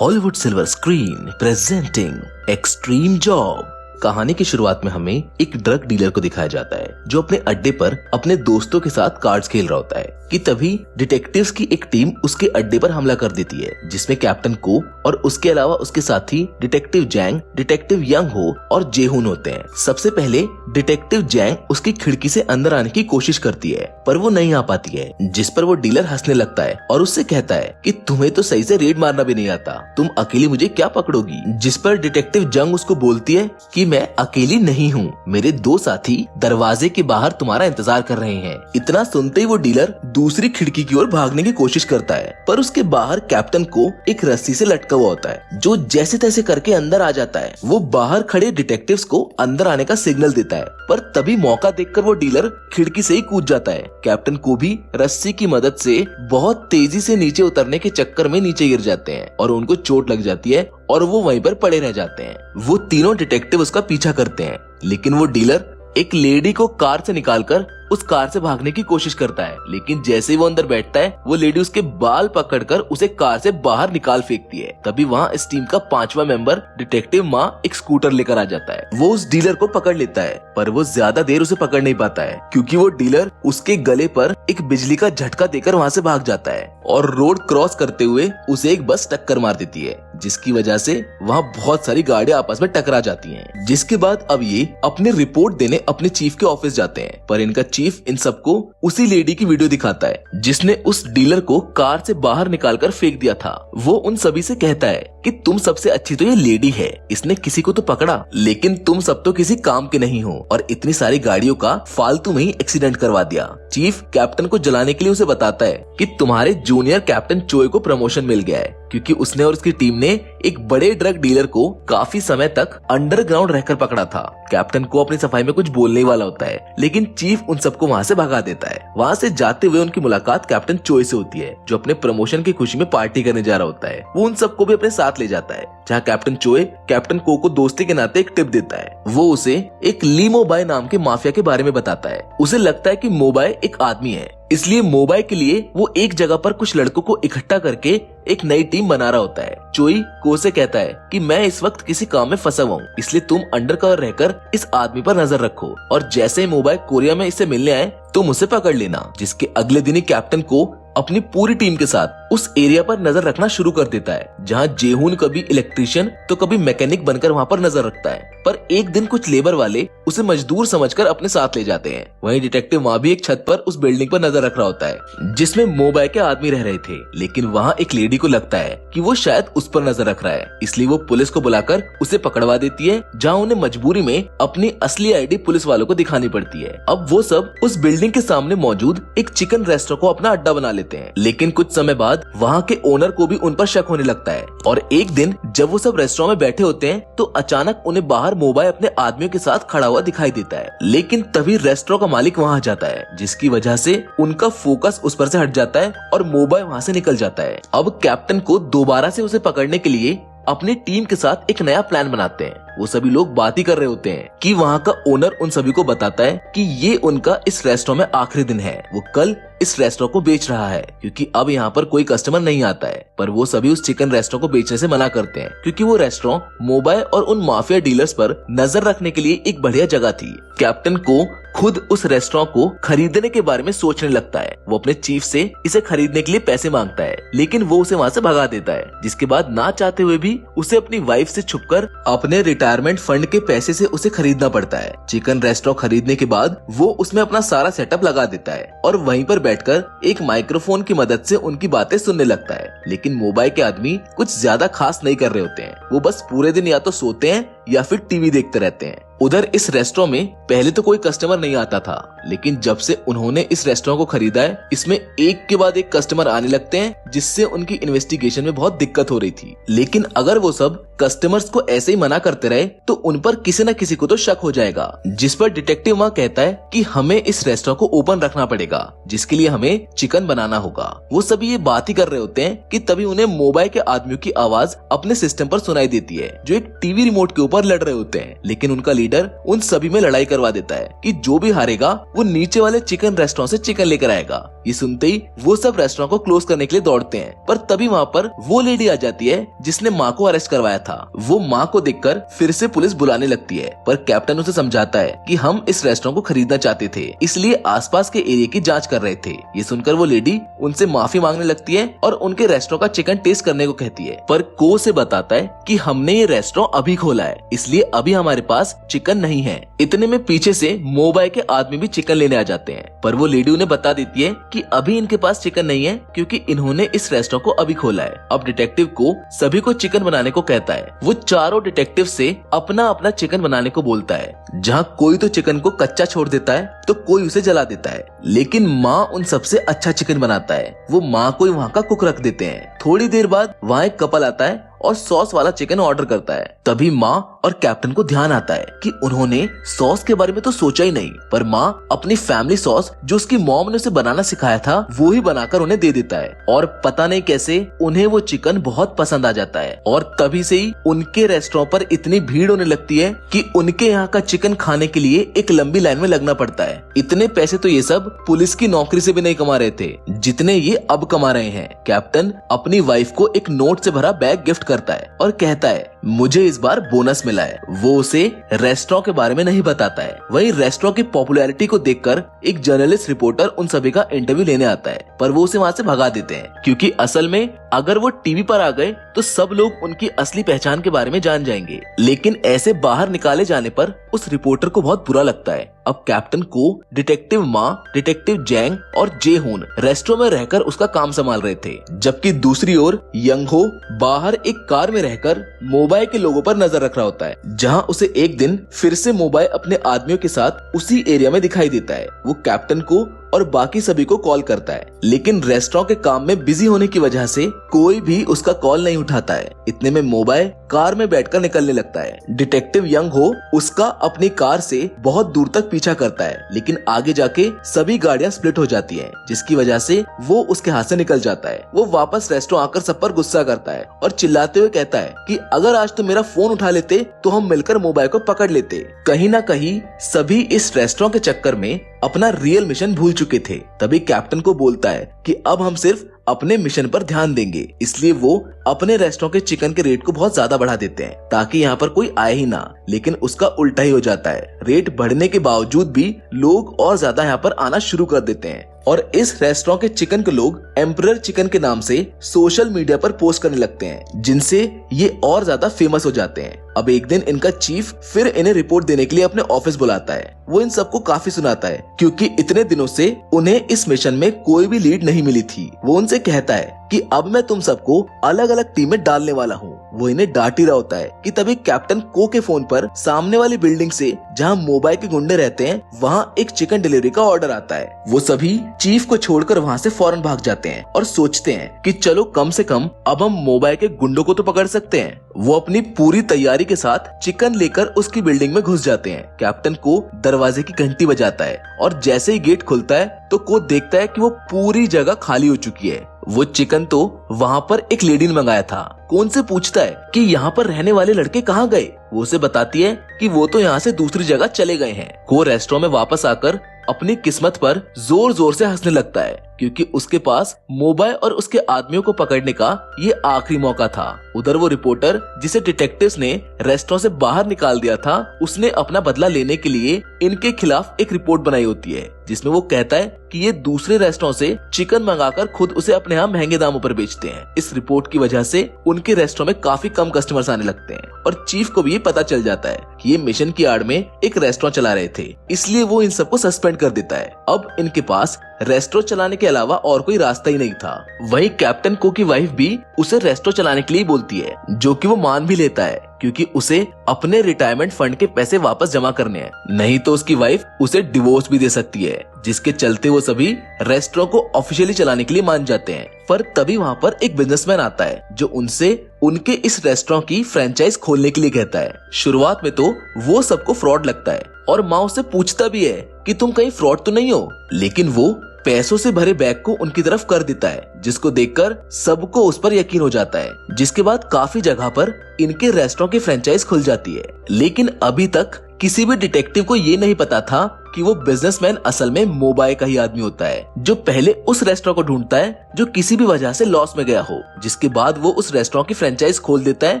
Hollywood silver screen presenting extreme job. कहानी की शुरुआत में हमें एक ड्रग डीलर को दिखाया जाता है जो अपने अड्डे पर अपने दोस्तों के साथ कार्ड्स खेल रहा होता है कि तभी डिटेक्टिव्स की एक टीम उसके अड्डे पर हमला कर देती है, जिसमें कैप्टन को और उसके अलावा उसके साथी डिटेक्टिव जैंग, डिटेक्टिव यंग हो और जेहून होते हैं। सबसे पहले डिटेक्टिव जैंग उसकी खिड़की से अंदर आने की कोशिश करती है पर वो नहीं आ पाती है, जिस पर वो डीलर हंसने लगता है और उससे कहता है कि तुम्हें तो सही से रेड मारना भी नहीं आता, तुम अकेली मुझे क्या पकड़ोगी। जिस पर डिटेक्टिव जंग उसको बोलती है कि मैं अकेली नहीं हूँ, मेरे दो साथी दरवाजे के बाहर तुम्हारा इंतजार कर रहे हैं। इतना सुनते ही वो डीलर दूसरी खिड़की की ओर भागने की कोशिश करता है पर उसके बाहर कैप्टन को एक रस्सी से लटका हुआ होता है जो जैसे तैसे करके अंदर आ जाता है। वो बाहर खड़े डिटेक्टिव्स को अंदर आने का सिग्नल देता है पर तभी मौका देखकर वो डीलर खिड़की से ही कूद जाता है। कैप्टन को भी रस्सी की मदद से बहुत तेजी से नीचे उतरने के चक्कर में नीचे गिर जाते हैं और उनको चोट लग जाती है और वो वहीं पर पड़े रह जाते हैं। वो तीनों डिटेक्टिव उसका पीछा करते हैं लेकिन वो डीलर एक लेडी को कार से निकालकर उस कार से भागने की कोशिश करता है, लेकिन जैसे ही वो अंदर बैठता है वो लेडी उसके बाल पकड़कर उसे कार से बाहर निकाल फेंकती है। तभी वहाँ इस टीम का 5वां मेंबर डिटेक्टिव माँ एक स्कूटर लेकर आ जाता है। वो उस डीलर को पकड़ लेता है पर वो ज्यादा देर उसे पकड़ नहीं पाता है क्योंकि वो डीलर उसके गले पर एक बिजली का झटका देकर वहाँ से भाग जाता है और रोड क्रॉस करते हुए उसे एक बस टक्कर मार देती है, जिसकी वजह से वहाँ बहुत सारी गाड़ियां आपस में टकरा जाती हैं। जिसके बाद अब ये अपनी रिपोर्ट देने अपने चीफ के ऑफिस जाते हैं पर इनका चीफ इन सबको उसी लेडी की वीडियो दिखाता है जिसने उस डीलर को कार से बाहर निकालकर फेंक दिया था। वो उन सभी से कहता है कि तुम सबसे अच्छी तो ये लेडी है, इसने किसी को तो पकड़ा लेकिन तुम सब तो किसी काम के नहीं हो और इतनी सारी गाड़ियों का फालतू में ही एक्सीडेंट करवा दिया। चीफ कैप्टन को जलाने के लिए उसे बताता है कि तुम्हारे जूनियर कैप्टन चोय को प्रमोशन मिल गया है क्योंकि उसने और उसकी टीम ने एक बड़े ड्रग डीलर को काफी समय तक अंडरग्राउंड रहकर पकड़ा था। कैप्टन को अपनी सफाई में कुछ बोलने वाला होता है लेकिन चीफ उन सबको वहाँ से भगा देता है। वहाँ से जाते हुए उनकी मुलाकात कैप्टन चोय से होती है जो अपने प्रमोशन की खुशी में पार्टी करने जा रहा होता है। वो उन सबको भी अपने साथ ले जाता है जहाँ कैप्टन चोय कैप्टन को दोस्ती के नाते एक टिप देता है। वो उसे एक ली मोबाई नाम के माफिया के बारे में बताता है। उसे लगता है कि मोबाई एक आदमी है, इसलिए मोबाइल के लिए वो एक जगह पर कुछ लड़कों को इकट्ठा करके एक नई टीम बना रहा होता है। चोई को से कहता है कि मैं इस वक्त किसी काम में फंसा हुआ हूँ, इसलिए तुम अंडरकवर रहकर इस आदमी पर नजर रखो और जैसे ही मोबाइल कोरिया में इससे मिलने आए तुम उसे पकड़ लेना। जिसके अगले दिन ही कैप्टन को अपनी पूरी टीम के साथ उस एरिया पर नजर रखना शुरू कर देता है जहाँ जेहून कभी इलेक्ट्रिशियन तो कभी मैकेनिक बनकर वहाँ पर नजर रखता है। पर एक दिन कुछ लेबर वाले उसे मजदूर समझकर अपने साथ ले जाते हैं। वहीं डिटेक्टिव वहाँ भी एक छत पर उस बिल्डिंग पर नजर रख रहा होता है जिसमें मोबाइल के आदमी रह रहे थे, लेकिन वहाँ एक लेडी को लगता है कि वो शायद उस पर नजर रख रहा है, इसलिए वो पुलिस को बुलाकर उसे पकड़वा देती है जहाँ उन्हें मजबूरी में अपनी असली आईडी पुलिस वालों को दिखानी पड़ती है। अब वो सब उस बिल्डिंग के सामने मौजूद एक चिकन रेस्टोरेंट को अपना अड्डा बना लेते हैं, लेकिन कुछ समय बाद वहाँ के ओनर को भी उन पर शक होने लगता है और एक दिन जब वो सब रेस्टोरेंट में बैठे होते हैं तो अचानक उन्हें बाहर मोबाइल अपने आदमियों के साथ खड़ा हुआ दिखाई देता है। लेकिन तभी रेस्टोरेंट का मालिक वहाँ आ जाता है जिसकी वजह से उनका फोकस उस पर से हट जाता है और मोबाइल वहाँ से निकल जाता है। अब कैप्टन को दोबारा से उसे पकड़ने के लिए अपनी टीम के साथ एक नया प्लान बनाते हैं। वो सभी लोग बात ही कर रहे होते हैं कि वहाँ का ओनर उन सभी को बताता है कि ये उनका इस रेस्टोरेंट में आखिरी दिन है, वो कल इस रेस्टोरेंट को बेच रहा है क्योंकि अब यहाँ पर कोई कस्टमर नहीं आता है। पर वो सभी उस चिकन रेस्टोरेंट को बेचने से मना करते हैं क्योंकि वो रेस्टोरेंट मोबाइल और उन माफिया डीलर्स पर नजर रखने के लिए एक बढ़िया जगह थी। कैप्टन को खुद उस रेस्टोरेंट को खरीदने के बारे में सोचने लगता है। वो अपने चीफ से इसे खरीदने के लिए पैसे मांगता है लेकिन वो उसे वहाँ से भगा देता है, जिसके बाद ना चाहते हुए भी उसे अपनी वाइफ से छुपकर अपने रिटायरमेंट फंड के पैसे से उसे खरीदना पड़ता है। चिकन रेस्टोरेंट खरीदने के बाद वो उसमें अपना सारा सेटअप लगा देता है और वहीं पर बैठकर एक माइक्रोफोन की मदद से उनकी बातें सुनने लगता है। लेकिन मोबाइल के आदमी कुछ ज्यादा खास नहीं कर रहे होते हैं, वो बस पूरे दिन या तो सोते हैं या फिर टीवी देखते रहते हैं। उधर इस रेस्टोरेंट में पहले तो कोई कस्टमर नहीं आता था, लेकिन जब से उन्होंने इस रेस्टोरेंट को खरीदा है इसमें एक के बाद एक कस्टमर आने लगते हैं जिससे उनकी इन्वेस्टिगेशन में बहुत दिक्कत हो रही थी। लेकिन अगर वो सब कस्टमर्स को ऐसे ही मना करते रहे तो उन पर किसी न किसी को तो शक हो जाएगा, जिस पर डिटेक्टिव वहाँ कहता है कि हमें इस रेस्टोरेंट को ओपन रखना पड़ेगा जिसके लिए हमें चिकन बनाना होगा। वो सभी ये बात ही कर रहे होते हैं कि तभी उन्हें मोबाइल के आदमियों की आवाज अपने सिस्टम पर सुनाई देती है जो एक टीवी रिमोट के ऊपर लड़ रहे होते हैं। लेकिन उनका लीडर उन सभी में लड़ाई करवा देता है कि जो भी हारेगा वो नीचे वाले चिकन रेस्टोरेंट से चिकन लेकर आएगा। ये सुनते ही वो सब रेस्टोरेंट को क्लोज करने के लिए दौड़ते हैं, पर तभी वहाँ पर वो लेडी आ जाती है जिसने माँ को अरेस्ट करवाया था। वो माँ को देखकर फिर से पुलिस बुलाने लगती है, पर कैप्टन उसे समझाता है कि हम इस रेस्टोरेंट को खरीदना चाहते थे, इसलिए आसपास के एरिया की जांच कर रहे थे। ये सुनकर वो लेडी उनसे माफी मांगने लगती है और उनके रेस्टोरेंट का चिकन टेस्ट करने को कहती है, पर को से बताता है कि हमने ये रेस्टोरेंट अभी खोला है, इसलिए अभी हमारे पास चिकन नहीं है। इतने में पीछे से मोबाइल के आदमी भी चिकन लेने आ जाते हैं, पर वो लेडी उन्हें बता देती है कि अभी इनके पास चिकन नहीं है क्योंकि इन्होंने इस रेस्टोरेंट को अभी खोला है। अब डिटेक्टिव को सभी को चिकन बनाने को कहता है। वो चारों डिटेक्टिव से अपना अपना चिकन बनाने को बोलता है, जहाँ कोई तो चिकन को कच्चा छोड़ देता है तो कोई उसे जला देता है, लेकिन माँ उन सबसे अच्छा चिकन बनाता है। वो माँ को वहाँ का कुक रख देते हैं। थोड़ी देर बाद वहाँ एक कपल आता है और सॉस वाला चिकन ऑर्डर करता है। तभी माँ और कैप्टन को ध्यान आता है कि उन्होंने सॉस के बारे में तो सोचा ही नहीं, पर माँ अपनी फैमिली सॉस जो उसकी मॉम ने उसे बनाना सिखाया था वो ही बनाकर उन्हें दे देता है, और पता नहीं कैसे उन्हें वो चिकन बहुत पसंद आ जाता है। और तभी से ही उनके रेस्टोरेंट पर इतनी भीड़ होने लगती है कि उनके यहाँ का चिकन खाने के लिए एक लंबी लाइन में लगना पड़ता है। इतने पैसे तो ये सब पुलिस की नौकरी से भी नहीं कमा रहे थे जितने ये अब कमा रहे हैं। कैप्टन अपनी वाइफ को एक नोट से भरा बैग गिफ्ट करता है और कहता है मुझे इस बार बोनस मिला है। वो उसे रेस्टोरेंट के बारे में नहीं बताता है। वहीं रेस्टोरेंट की पॉपुलैरिटी को देखकर एक जर्नलिस्ट रिपोर्टर उन सभी का इंटरव्यू लेने आता है, पर वो उसे वहाँ से भगा देते हैं क्योंकि असल में अगर वो टीवी पर आ गए तो सब लोग उनकी असली पहचान के बारे में जान जाएंगे। लेकिन ऐसे बाहर निकाले जाने पर उस रिपोर्टर को बहुत बुरा लगता है। अब कैप्टन को डिटेक्टिव माँ, डिटेक्टिव जैंग और जे हून रेस्टोरेंट में रहकर उसका काम संभाल रहे थे, जबकि दूसरी ओर यंग हो बाहर एक कार में रहकर मोबाइल के लोगों पर नजर रख रहा होता है, जहां उसे एक दिन फिर से मोबाइल अपने आदमियों के साथ उसी एरिया में दिखाई देता है। वो कैप्टन को और बाकी सभी को कॉल करता है, लेकिन रेस्टोरेंट के काम में बिजी होने की वजह से कोई भी उसका कॉल नहीं उठाता है। इतने में मोबाइल कार में बैठकर निकलने लगता है। डिटेक्टिव यंग हो उसका अपनी कार से बहुत दूर तक पीछा करता है, लेकिन आगे जाके सभी गाड़ियां स्प्लिट हो जाती हैं, जिसकी वजह से वो उसके हाथ से निकल जाता है। वो वापस रेस्टोरेंट आकर सब पर गुस्सा करता है और चिल्लाते हुए कहता है कि अगर आज तुम मेरा फोन उठा लेते तो हम मिलकर मोबाइल को पकड़ लेते। कहीं ना कहीं सभी इस रेस्टोरेंट के चक्कर में अपना रियल मिशन भूल चुके थे। तभी कैप्टन को बोलता है कि अब हम सिर्फ अपने मिशन पर ध्यान देंगे, इसलिए वो अपने रेस्टोरेंट के चिकन के रेट को बहुत ज्यादा बढ़ा देते हैं ताकि यहाँ पर कोई आए ही ना। लेकिन उसका उल्टा ही हो जाता है। रेट बढ़ने के बावजूद भी लोग और ज्यादा यहाँ पर आना शुरू कर देते हैं और इस रेस्टोरेंट के चिकन को लोग एम्परर चिकन के नाम से सोशल मीडिया पर पोस्ट करने लगते हैं, जिनसे ये और ज्यादा फेमस हो जाते हैं। अब एक दिन इनका चीफ फिर इन्हें रिपोर्ट देने के लिए अपने ऑफिस बुलाता है। वो इन सबको काफी सुनाता है क्योंकि इतने दिनों से उन्हें इस मिशन में कोई भी लीड नहीं मिली थी। वो उनसे कहता है कि अब मैं तुम सबको अलग अलग टीम में डालने वाला हूँ। वो इन्हें डांट ही रहा होता है कि तभी कैप्टन को के फोन पर सामने वाली बिल्डिंग से जहाँ मोबाइल के गुंडे रहते हैं वहाँ एक चिकन डिलीवरी का ऑर्डर आता है। वो सभी चीफ को छोड़कर वहाँ से फौरन भाग जाते हैं और सोचते हैं कि चलो कम से कम अब हम मोबाइल के गुंडों को तो पकड़ सकते हैं। वो अपनी पूरी तैयारी के साथ चिकन लेकर उसकी बिल्डिंग में घुस जाते हैं। कैप्टन को दरवाजे की घंटी बजाता है और जैसे ही गेट खुलता है तो को देखता है कि वो पूरी जगह खाली हो चुकी है। वो चिकन तो वहाँ पर एक लेडी ने मंगाया था। कौन से पूछता है कि यहाँ पर रहने वाले लड़के कहाँ गए। वो उसे बताती है कि वो तो यहाँ से दूसरी जगह चले गए हैं। को रेस्टोरेंट में वापस आकर अपनी किस्मत पर जोर जोर से हंसने लगता है क्योंकि उसके पास मोबाइल और उसके आदमियों को पकड़ने का ये आखिरी मौका था। उधर वो रिपोर्टर जिसे डिटेक्टिव्स ने रेस्टोरेंट से बाहर निकाल दिया था, उसने अपना बदला लेने के लिए इनके खिलाफ एक रिपोर्ट बनाई होती है जिसमें वो कहता है कि ये दूसरे रेस्टोरेंट से चिकन मंगाकर खुद उसे अपने यहाँ महंगे दामों पर बेचते हैं। इस रिपोर्ट की वजह से उनके रेस्टोरेंट में काफी कम कस्टमर्स आने लगते हैं और चीफ को भी ये पता चल जाता है कि ये मिशन की आड़ में एक रेस्टोरेंट चला रहे थे, इसलिए वो इन सबको सस्पेंड कर देता है। अब इनके पास रेस्टोरेंट चलाने के अलावा और कोई रास्ता ही नहीं था। वहीं कैप्टन को की वाइफ भी उसे रेस्टोरेंट चलाने के लिए बोलती है, जो कि वो मान भी लेता है क्योंकि उसे अपने रिटायरमेंट फंड के पैसे वापस जमा करने हैं, नहीं तो उसकी वाइफ उसे डिवोर्स भी दे सकती है, जिसके चलते वो सभी रेस्टोरेंट को ऑफिशियली चलाने के लिए मान जाते हैं। पर तभी वहाँ पर एक बिजनेसमैन आता है जो उनसे उनके इस रेस्टोरेंट की फ्रेंचाइज खोलने के लिए कहता है। शुरुआत में तो वो सबको फ्रॉड लगता है और माँ उससे पूछता भी है कि तुम कहीं फ्रॉड तो नहीं हो, लेकिन वो पैसों से भरे बैग को उनकी तरफ कर देता है, जिसको देखकर सबको उस पर यकीन हो जाता है। जिसके बाद काफी जगह पर इनके रेस्टोरेंट की फ्रेंचाइज खुल जाती है, लेकिन अभी तक किसी भी डिटेक्टिव को ये नहीं पता था कि वो बिजनेसमैन असल में मोबाइल का ही आदमी होता है, जो पहले उस रेस्टोरेंट को ढूंढता है जो किसी भी वजह से लॉस में गया हो, जिसके बाद वो उस रेस्टोरेंट की फ्रेंचाइज खोल देता है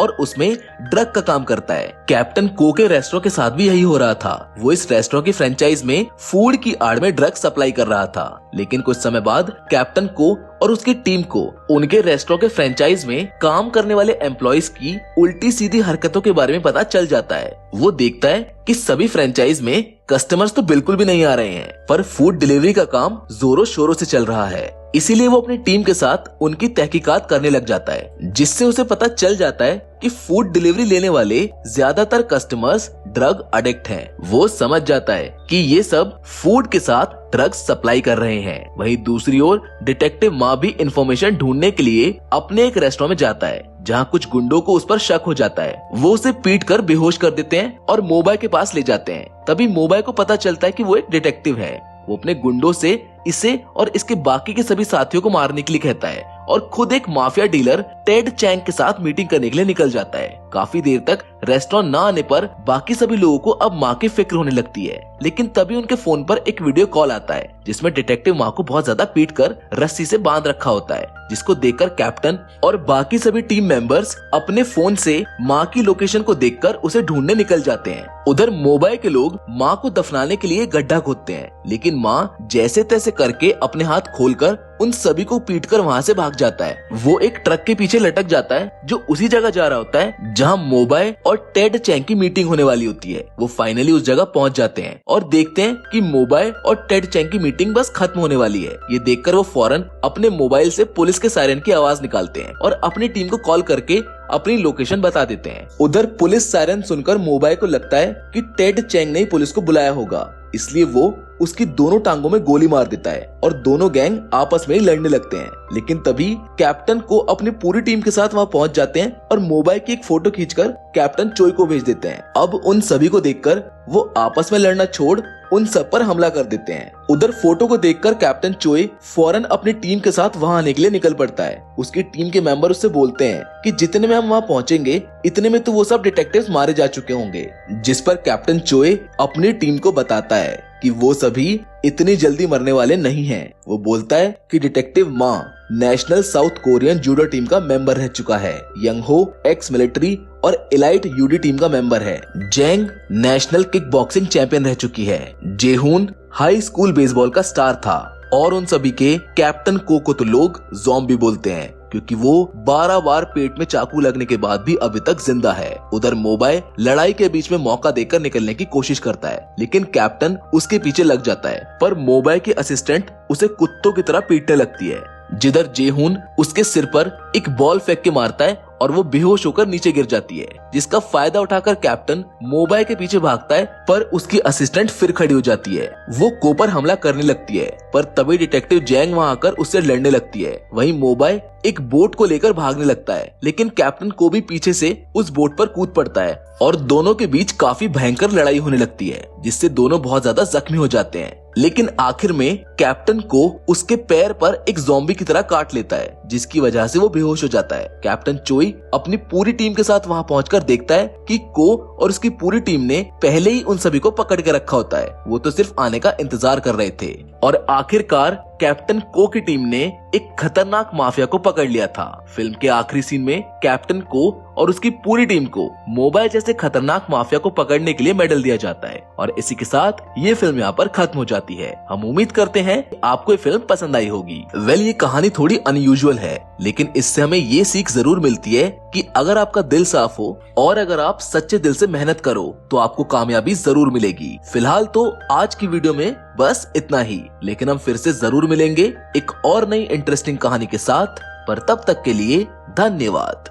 और उसमें ड्रग का काम करता है। कैप्टन को के रेस्टोरेंट के साथ भी यही हो रहा था। वो इस रेस्टोरेंट की फ्रेंचाइज में फूड की आड़ में ड्रग सप्लाई कर रहा था, लेकिन कुछ समय बाद कैप्टन को और उसकी टीम को उनके रेस्टोरेंट के फ्रेंचाइज में काम करने वाले एम्प्लॉइज की उल्टी सीधी हरकतों के बारे में पता चल जाता है। वो देखता है कि सभी फ्रेंचाइज में कस्टमर्स तो बिल्कुल भी नहीं आ रहे हैं, पर फूड डिलीवरी का काम जोरों शोरों से चल रहा है। इसीलिए वो अपनी टीम के साथ उनकी तहकीकात करने लग जाता है, जिससे उसे पता चल जाता है कि फूड डिलीवरी लेने वाले ज्यादातर कस्टमर्स ड्रग एडिक्ट हैं। वो समझ जाता है कि ये सब फूड के साथ ड्रग्स सप्लाई कर रहे हैं। वहीं दूसरी ओर डिटेक्टिव माँ भी इंफॉर्मेशन ढूंढने के लिए अपने एक रेस्टोरेंट में जाता है, जहाँ कुछ गुंडों को उस पर शक हो जाता है। वो उसे पीट कर बेहोश कर देते हैं और मोबाइल के पास ले जाते हैं। तभी मोबाइल को पता चलता है कि वो एक डिटेक्टिव है। वो अपने गुंडों से इसे और इसके बाकी के सभी साथियों को मारने के लिए कहता है और खुद एक माफिया डीलर टेड चैंग के साथ मीटिंग करने के लिए निकल जाता है। काफी देर तक रेस्टोरेंट न आने पर बाकी सभी लोगों को अब माँ की फिक्र होने लगती है, लेकिन तभी उनके फोन पर एक वीडियो कॉल आता है जिसमें डिटेक्टिव माँ को बहुत ज्यादा पीट कर रस्सी से बांध रखा होता है, जिसको देखकर कैप्टन और बाकी सभी टीम मेंबर्स अपने फोन से माँ की लोकेशन को देखकर उसे ढूंढने निकल जाते हैं। उधर मोबाइल के लोग माँ को दफनाने के लिए गड्ढा खोदते हैं, लेकिन माँ जैसे तैसे करके अपने हाथ खोलकर उन सभी को पीटकर वहाँ से भाग जाता है। वो एक ट्रक के पीछे लटक जाता है जो उसी जगह जा रहा होता है जहाँ मोबाइल और टेड चैंग की मीटिंग होने वाली होती है। वो फाइनली उस जगह पहुँच जाते हैं और देखते हैं कि मोबाइल और टेड चैंग की मीटिंग बस खत्म होने वाली है। ये देखकर वो फौरन अपने मोबाइल से पुलिस के सायरन की आवाज निकालते हैं और अपनी टीम को कॉल करके अपनी लोकेशन बता देते हैं। उधर पुलिस सायरन सुनकर मोबाइल को लगता है कि टेड चैंग ने पुलिस को बुलाया होगा, इसलिए वो उसकी दोनों टांगों में गोली मार देता है और दोनों गैंग आपस में ही लड़ने लगते हैं। लेकिन तभी कैप्टन को अपनी पूरी टीम के साथ वहां पहुंच जाते हैं और मोबाइल की एक फोटो खींचकर कैप्टन चोई को भेज देते हैं। अब उन सभी को देखकर वो आपस में लड़ना छोड़ उन सब पर हमला कर देते हैं। उधर फोटो को देखकर कैप्टन चोई फौरन अपनी टीम के साथ वहां आने के लिए निकल पड़ता है। उसकी टीम के मेंबर उससे बोलते हैं कि जितने में हम वहां पहुंचेंगे इतने में तो वो सब डिटेक्टिव्स मारे जा चुके होंगे, जिस पर कैप्टन चोई अपनी टीम को बताता है कि वो सभी इतनी जल्दी मरने वाले नहीं हैं। वो बोलता है कि डिटेक्टिव माँ national south Korean judo team का मेंबर रह चुका है, यंग हो एक्स मिलिट्री और एलाइट यूडी टीम का मेंबर है, जेंग नेशनल किक बॉक्सिंग चैंपियन रह चुकी है, जेहून हाई स्कूल बेसबॉल का स्टार था और उन सभी के कैप्टन को तो लोग ज़ॉम्बी बोलते हैं क्योंकि वो 12 बार पेट में चाकू लगने के बाद भी अभी तक जिंदा है। उधर मोबाइल लड़ाई के बीच में मौका देकर निकलने की कोशिश करता है, लेकिन कैप्टन उसके पीछे लग जाता है, पर मोबाइल की असिस्टेंट उसे कुत्तों की तरह पीटने लगती है। जिधर जेहून उसके सिर पर एक बॉल फेंक के मारता है और वो बेहोश होकर नीचे गिर जाती है, जिसका फायदा उठाकर कैप्टन मोबाइल के पीछे भागता है, पर उसकी असिस्टेंट फिर खड़ी हो जाती है। वो को पर हमला करने लगती है, पर तभी डिटेक्टिव जैंग वहां आकर उससे लड़ने लगती है। वहीं मोबाइल एक बोट को लेकर भागने लगता है, लेकिन कैप्टन को भी पीछे से उस बोट पर कूद पड़ता है और दोनों के बीच काफी भयंकर लड़ाई होने लगती है, जिससे दोनों बहुत ज्यादा जख्मी हो जाते हैं। लेकिन आखिर में कैप्टन को उसके पैर पर एक ज़ॉम्बी की तरह काट लेता है, जिसकी वजह से वो बेहोश हो जाता है। कैप्टन चोई अपनी पूरी टीम के साथ वहां पहुंचकर देखता है कि को और उसकी पूरी टीम ने पहले ही उन सभी को पकड़ के रखा होता है, वो तो सिर्फ आने का इंतजार कर रहे थे। और आखिरकार कैप्टन को की टीम ने एक खतरनाक माफिया को पकड़ लिया था। फिल्म के आखिरी सीन में कैप्टन को और उसकी पूरी टीम को मोबाइल जैसे खतरनाक माफिया को पकड़ने के लिए मेडल दिया जाता है और इसी के साथ ये फिल्म यहाँ पर खत्म हो जाती है। हम उम्मीद करते हैं आपको ये फिल्म पसंद आई होगी। ये कहानी थोड़ी अनयूजुअल है, लेकिन इससे हमें ये सीख जरूर मिलती है कि अगर आपका दिल साफ हो और अगर आप सच्चे दिल से मेहनत करो तो आपको कामयाबी जरूर मिलेगी। फिलहाल तो आज की वीडियो में बस इतना ही, लेकिन हम फिर से जरूर मिलेंगे एक और नई इंटरेस्टिंग कहानी के साथ, पर तब तक के लिए धन्यवाद।